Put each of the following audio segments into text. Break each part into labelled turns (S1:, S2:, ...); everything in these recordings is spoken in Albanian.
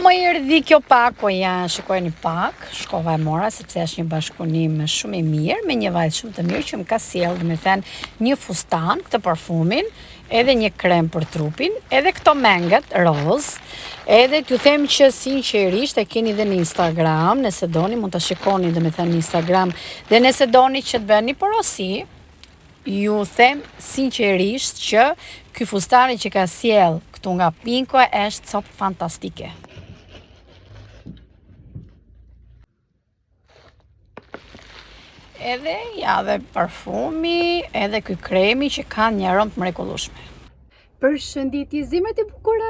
S1: Më erdhi kjo pakoja, shikojeni pak, shkova e mora sepse është një bashkëpunim shumë i mirë me një vajzë shumë të mirë që më ka sjellë, domethënë një fustan, këtë parfumin, edhe një krem për trupin, edhe këto menget roz, edhe t'ju them që sinqerisht e keni dhe në Instagram, nëse doni mund ta shikoni domethënë në Instagram, dhe nëse doni që të bëni porosi, ju them sinqerisht që ky fustani që ka sjell këtu nga Pinko është copë fantastike. Edhe ja dhe parfumi, edhe ky kremi që ka një aromë të mrekullueshme. Përshëndetje zemrat e bukura!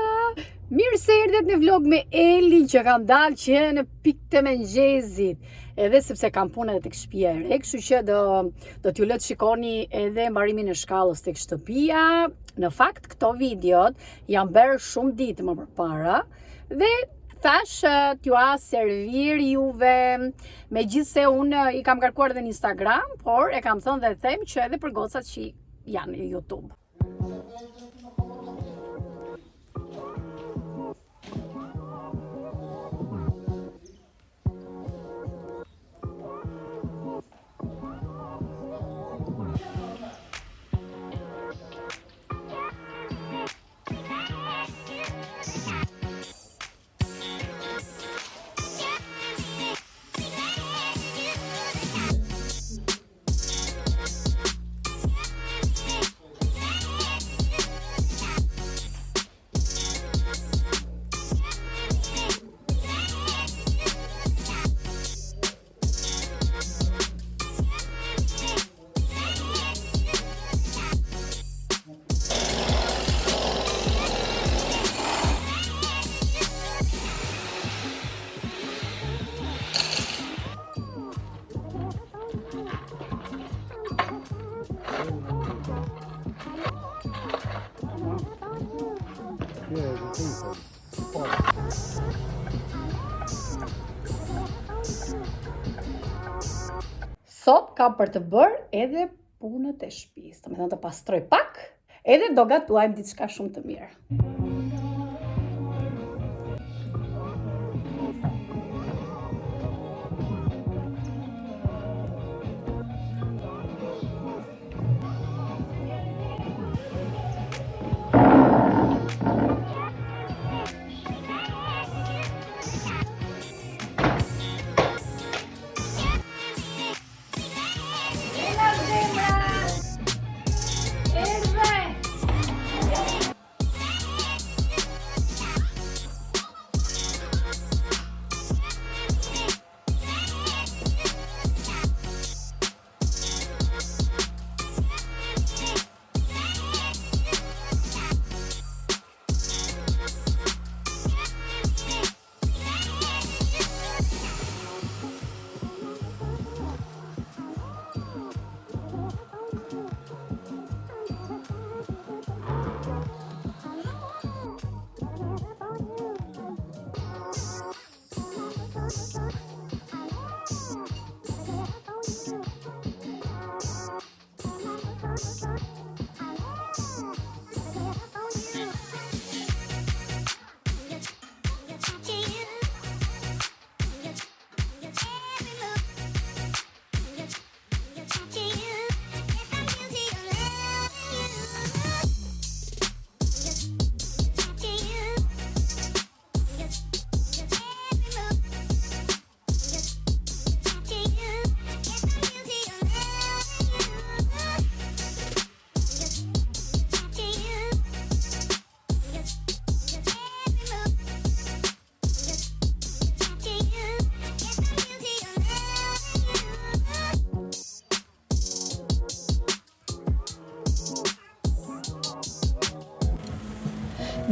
S1: Mirë se erdhet në vlog me Eli që kam dalë që në pikë të mëngjesit. Edhe sepse kam punë edhe tek shtëpia e re, kështu që do t'ju lë të shikoni edhe mbarimin e shkallës tek shtëpia. Në fakt këto videot janë bërë shumë ditë më përpara dhe thash t'ju a servir juve, megjithse unë i kam kërkuar edhe në Instagram, por e kam thënë dhe them që edhe për gocat që janë në YouTube. Sot kam për të bërë edhe punët e shtëpisë, domethënë të pastroj pak, edhe do gatuajmë diçka shumë të mirë.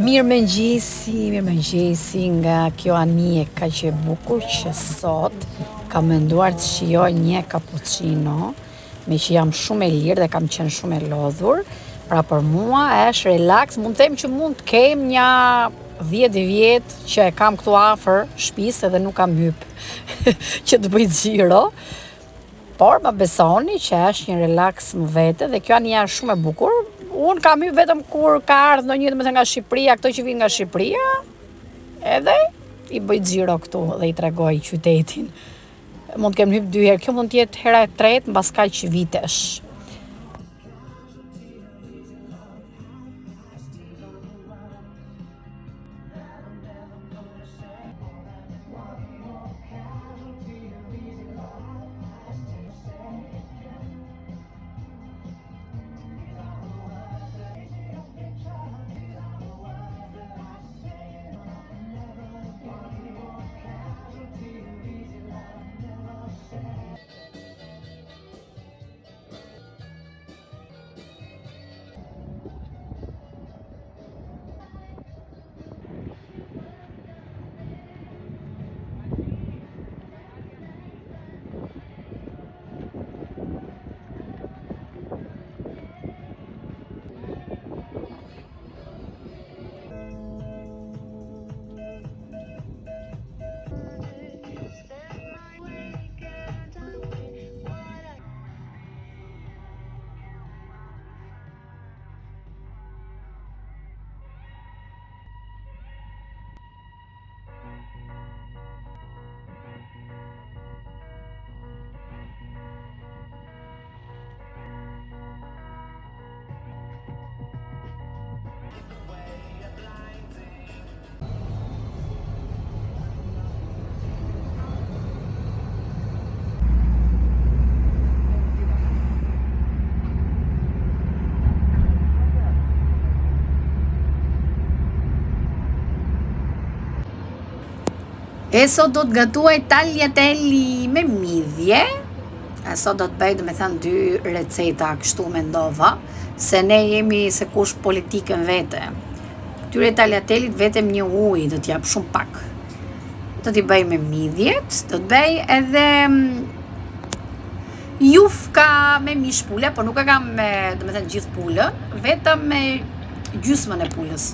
S1: Mirëmëngjesi nga kjo anije kaq e bukur që sot kam menduar të shijoj një cappuccino me që jam shumë e lirë dhe kam qenë shumë e lodhur. Pra për mua është relax, mund të them që mund të kem një 10 vjet që e kam këtu afër shtëpisë edhe nuk kam hyp që të bëj xhiro. Por më besoni që është një relax më vete dhe kjo një shumë e bukur. Unë kam hyp vetëm kur ka ardhur ndonjë domethënë nga Shqipëria, këto që vijnë nga Shqipëria, edhe i bëj xhiro këtu dhe i tregoj qytetin. Mund të kem hyp 2 herë, kjo mund të jetë hera e tretë mbas kaq vitesh. E sot do të gatuaj tagliatelle me midje. E sot do të bëj domethënë 2 receta kështu mendova, se ne jemi se kush politikën vete. Këtyre tagliatellit vetëm një ujë do t'jap shumë pak. Do t'i bëj me midjet, do të bëj edhe jufka me mish pule, por nuk e kam me domethënë gjithë pulën, vetëm me gjysmën e pulës.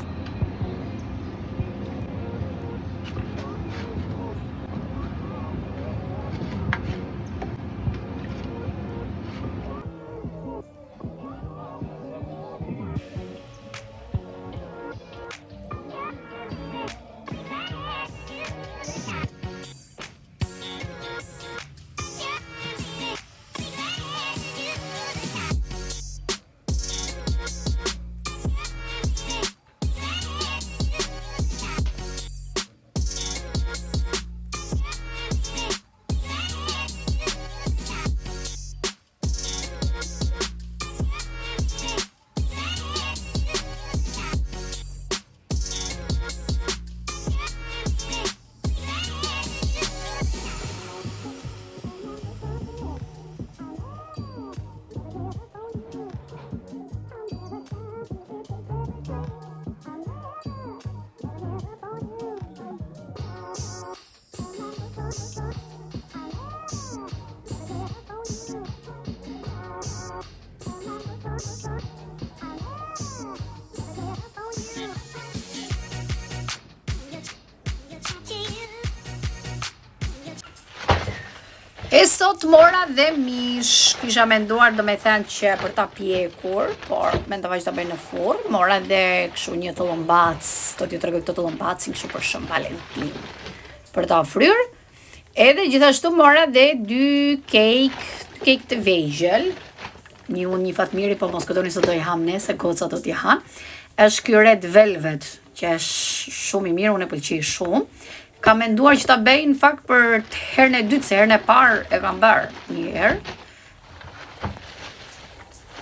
S1: E sot mora dhe mish, kisha menduar domethënë që për ta pjekur, por mendova që ta bëj në furr. Mora dhe kështu një tullumbac, do t'ju tregoj këtë tullumbacin kështu për Shën Valentin, për ta fryrë. Edhe gjithashtu mora dhe 2 cake të vegjël. Një fatmiri, po mos këtoni se do i ham ne, se goca do t'i han. Është ky Red Velvet, që është shumë i mirë, unë e pëlqej shumë. Kam menduar që ta bëj në fakt për herën e dytë, se herën e parë e kam bërë një herë.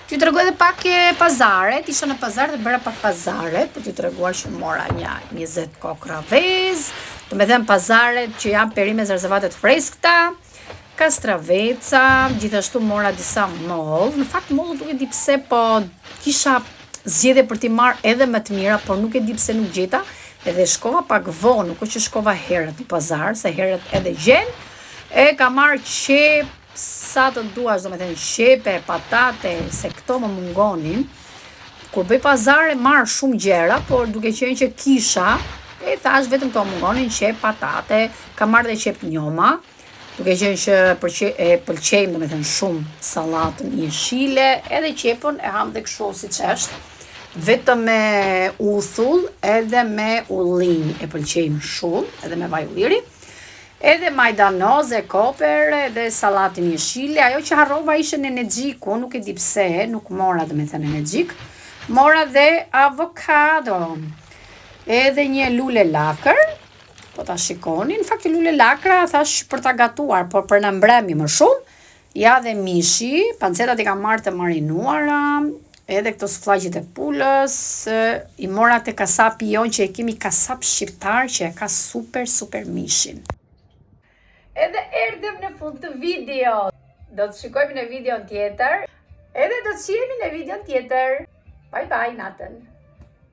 S1: T'ju tregoj edhe pak e pazaret, isha në pazar dhe bëra pak pazaret, për t'ju treguar që mora një 20 kokra vezë, të me them pazaret që janë perime zarzevatet freskëta, kastraveca, gjithashtu mora disa mollë. Në fakt mollë nuk e di pse, po kisha zgjedhje për t'i marrë edhe më të mira, por nuk e di pse nuk gjeta. Edhe shkova pak vonë, nuk është që shkova herët në pazar, se herët edhe gjen. E ka marrë qeps, sa të duash, domethënë shepe, patate, se këto më mungonin. Kur bëj pazare marr shumë gjëra, por duke qenë që kisha, e thash vetëm këto mungonin, qep, patate, kam marrë dhe qep njoma, duke qenë që e pëlqejmë domethënë shumë sallatën jeshile, edhe qepën e ham dhe kështu siç është. Vetëm me uthull edhe me ullinj e pëlqejmë shumë, edhe me vaj ulliri. Edhe majdanoz e koper edhe sallatin jeshile. Ajo që harrova ishte energjiku, nuk e di pse, nuk mora domethënë energjik. Mora dhe avokado. Edhe një lule lakër. Po ta shikoni, në fakt lule lakra thash për ta gatuar, por për na mbrëmje më shumë. Ja dhe mishi, pancetat i kam marrë të marinuara. Edhe këto sflaqjet e pulës, i mora te kasapi jon që e kemi kasap shqiptar që e ka super mishin. Edhe erdhëm në fund të video. Do të shikojmë në video tjetër. Edhe do të shihemi në video tjetër. Bye natën.